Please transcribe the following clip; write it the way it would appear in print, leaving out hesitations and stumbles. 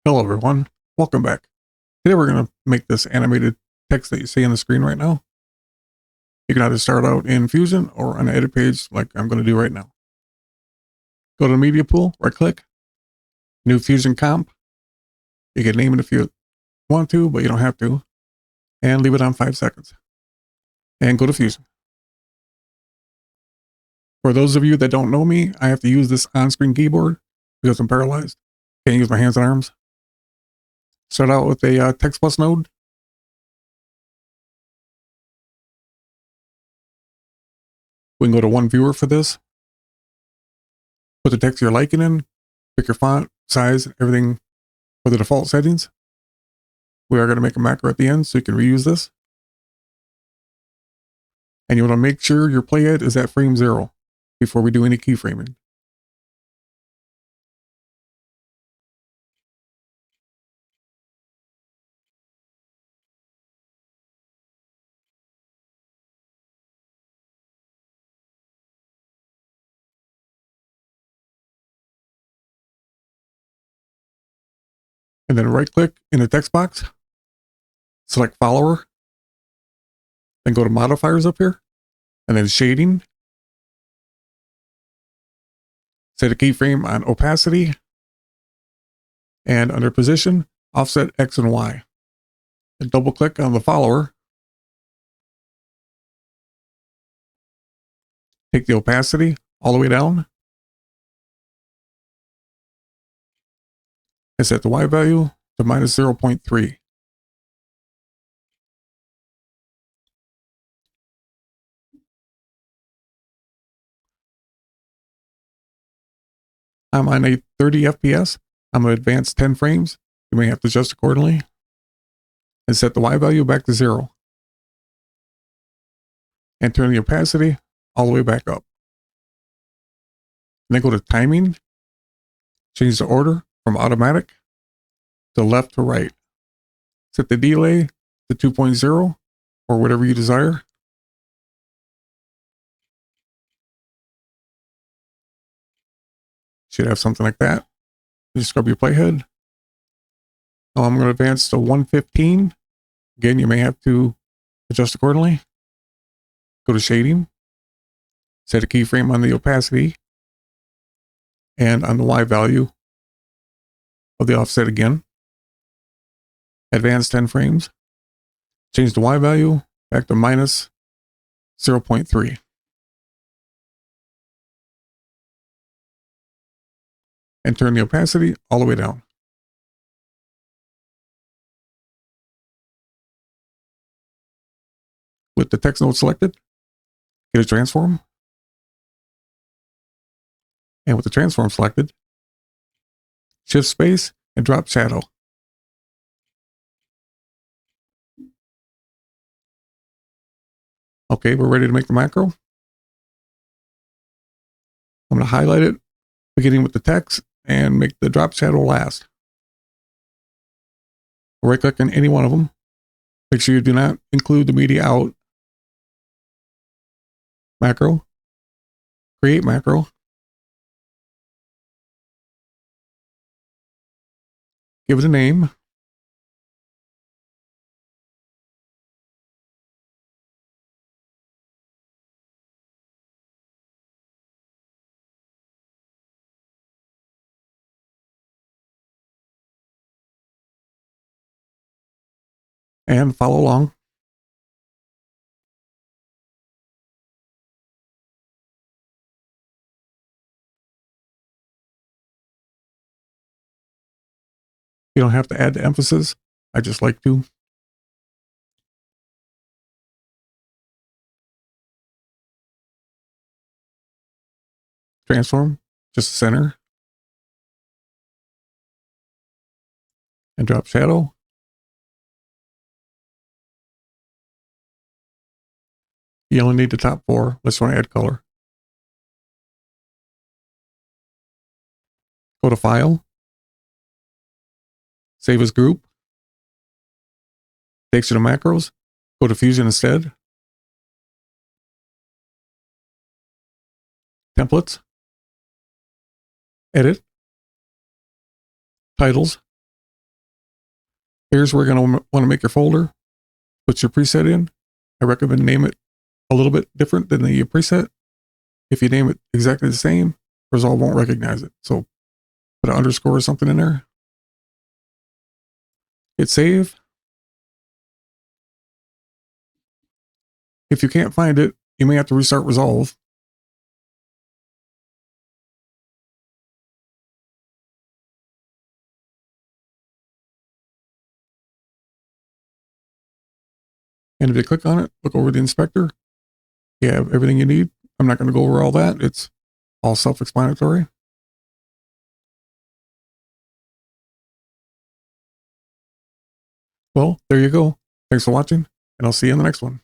Hello everyone, welcome back. Today we're going to make this animated text that you see on the screen right now. You can either start out in Fusion or on an edit page like I'm going to do right now. Go to the media pool, right click, new Fusion comp. You can name it if you want to, but you don't have to. And leave it on 5 seconds. And go to Fusion. For those of you that don't know me, I have to use this on-screen keyboard because I'm paralyzed. Can't use my hands and arms. Start out with a text plus node. We can go to one viewer for this. Put the text you're liking in, pick your font, size, everything for the default settings. We are going to make a macro at the end so you can reuse this. And you want to make sure your playhead is at frame 0 before we do any keyframing. And then right click in the text box, select follower, then go to modifiers up here, and then shading. Set a keyframe on opacity, and under position, offset X and Y. And double click on the follower. Take the opacity all the way down. And set the Y value to minus 0.3. I'm on a 30 FPS. I'm going to advance 10 frames. You may have to adjust accordingly. And set the Y value back to 0. And turn the opacity all the way back up. And then go to timing. Change the order from automatic to left to right. Set the delay to 2.0 or whatever you desire. Should have something like that. Just scrub your playhead. Now I'm going to advance to 115. Again, you may have to adjust accordingly. Go to shading. Set a keyframe on the opacity and on the Y value of the offset again. Advance 10 frames. Change the Y value back to minus 0.3. And turn the opacity all the way down. With the text node selected, get a transform. And with the transform selected, shift space and drop shadow. Okay, we're ready to make the macro. I'm going to highlight it, beginning with the text, and make the drop shadow last. Right click on any one of them. Make sure you do not include the media out. Macro. Create macro. Give it a name. And follow along. You don't have to add the emphasis. I just like to. Transform, just center. And drop shadow. You only need the top 4. Let's want to add color. Go to File. Save as group. Takes you to macros. Go to Fusion instead. Templates. Edit. Titles. Here's where you're going to want to make your folder. Put your preset in. I recommend name it a little bit different than the preset. If you name it exactly the same, Resolve won't recognize it. So put an underscore or something in there. Hit save. If you can't find it, you may have to restart Resolve. And if you click on it, look over the inspector. You have everything you need. I'm not going to go over all that. It's all self-explanatory. Well, there you go. Thanks for watching, and I'll see you in the next one.